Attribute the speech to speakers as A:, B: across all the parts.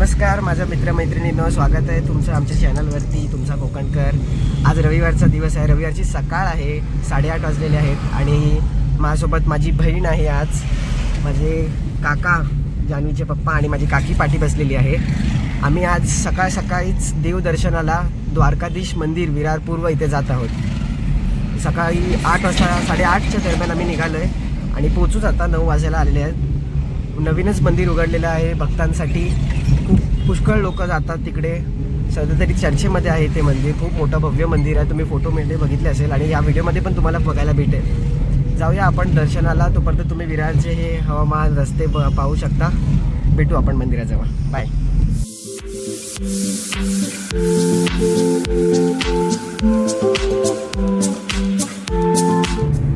A: नमस्कार माझ्या मित्रमैत्रिणींनो, स्वागत आहे तुमचं आमच्या चॅनलवरती. तुमचा कोकणकर. आज रविवारचा दिवस आहे, रविवारची सकाळ आहे, 8:30 वाजलेले आहेत आणि माझ्यासोबत माझी बहीण आहे. आज माझे काका, जान्हवीचे पप्पा आणि माझी काकी पाठी बसलेली आहे. आम्ही आज सकाळीच देवदर्शनाला द्वारकाधीश मंदिर विरार पूर्व इथे जात आहोत. सकाळी 8 वाजता 8:30च्या दरम्यान आम्ही निघालो आहे आणि पोचूच आता 9 वाजायला आलेले आहेत. नवीनच मंदिर उघडलेलं आहे भक्तांसाठी. खूप पुष्कळ लोक जातात तिकडे. सध्या तरी चर्चेमध्ये आहे ते मंदिर. खूप मोठं भव्य मंदिर आहे. तुम्ही फोटोमध्ये बघितले असेल आणि या व्हिडिओमध्ये पण तुम्हाला बघायला भेटेल. जाऊया आपण दर्शनाला. तोपर्यंत तुम्ही विरारचे हे हवामान, रस्ते पाहू शकता. भेटू आपण मंदिराजवळ. बाय.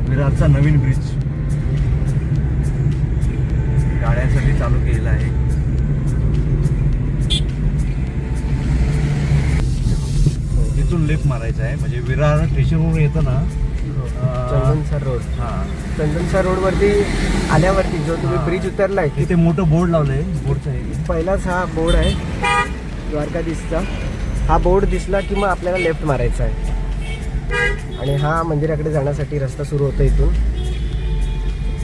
B: विरारचा नवीन ब्रिज गाड्यांसाठी चालू केलेला आहे. तिथून लेफ्ट मारायचा आहे, म्हणजे विरार स्टेशनवरून येतं ना
A: चंदनसर रोड.
B: हां,
A: चंदनसर रोडवरती आल्यावरती जो तुम्ही ब्रिज उतरलाय
B: इथे मोठं बोर्ड लावलंय. बोर्डचं आहे
A: पहिलाच हा बोर्ड आहे द्वारकाधीशचा. हा बोर्ड दिसला की मग आपल्याला लेफ्ट मारायचा आहे आणि हा मंदिराकडे जाण्यासाठी रस्ता सुरू होतो इथून.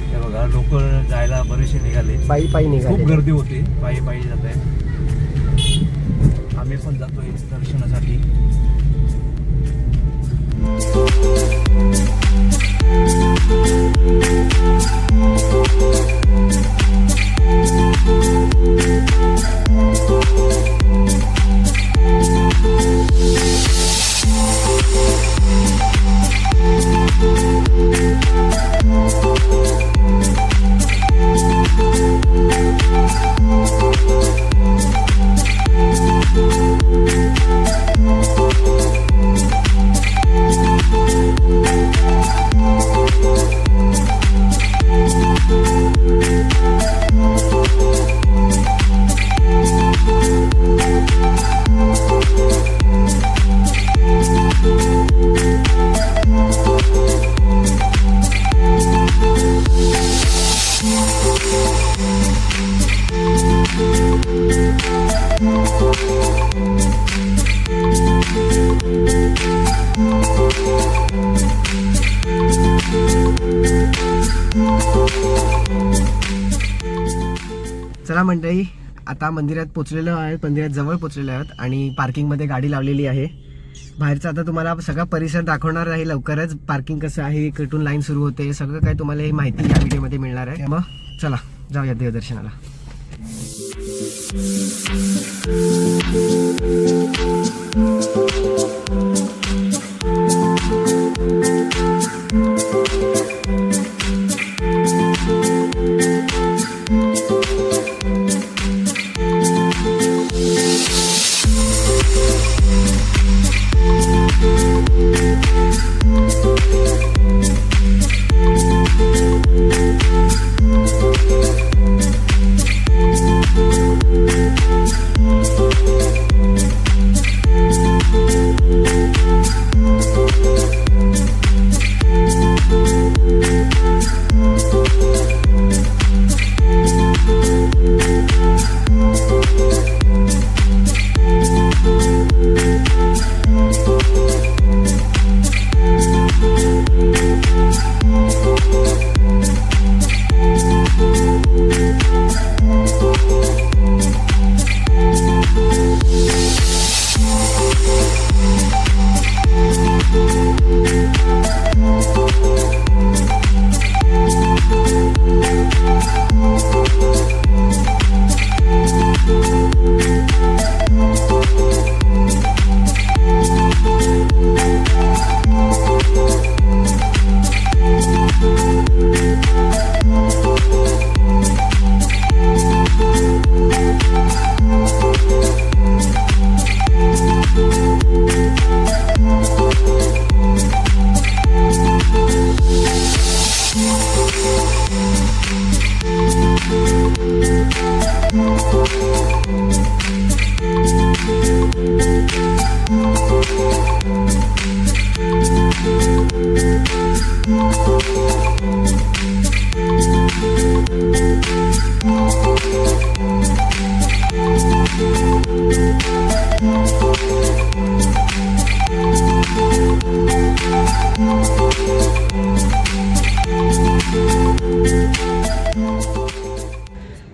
B: हे बघा, लोक जायला बरेचसे निघाले.
A: पायी निघाले.
B: खूप गर्दी होती. पायी जात आहे. आम्ही पण जातोय दर्शनासाठी.
A: चला मंडळी, आता मंदिरात पोचलेलो आहे. मंदिरात जवळ पोचलेलो आहोत आणि पार्किंगमध्ये गाडी लावलेली आहे. बाहेरचा आता तुम्हाला सगळा परिसर दाखवणार आहे लवकरच. पार्किंग कसं आहे, कुठून लाईन सुरू होते, सगळं काही तुम्हाला ही माहिती या व्हिडिओमध्ये मिळणार आहे. मग चला जाऊया देवदर्शनाला.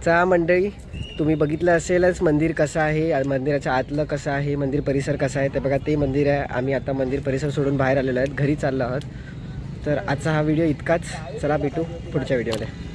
A: चला मंडळी, तुम्ही बघितलं असेलच मंदिर कसं आहे, मंदिराच्या आतलं कसं आहे, मंदिर परिसर कसा आहे. ते बघा ते मंदिर आहे. आम्ही आता मंदिर परिसर सोडून बाहेर आलेलो आहेत, घरी चाललो आहोत. तर आजचा हा व्हिडिओ इतकाच. चला भेटू पुढच्या व्हिडिओमध्ये.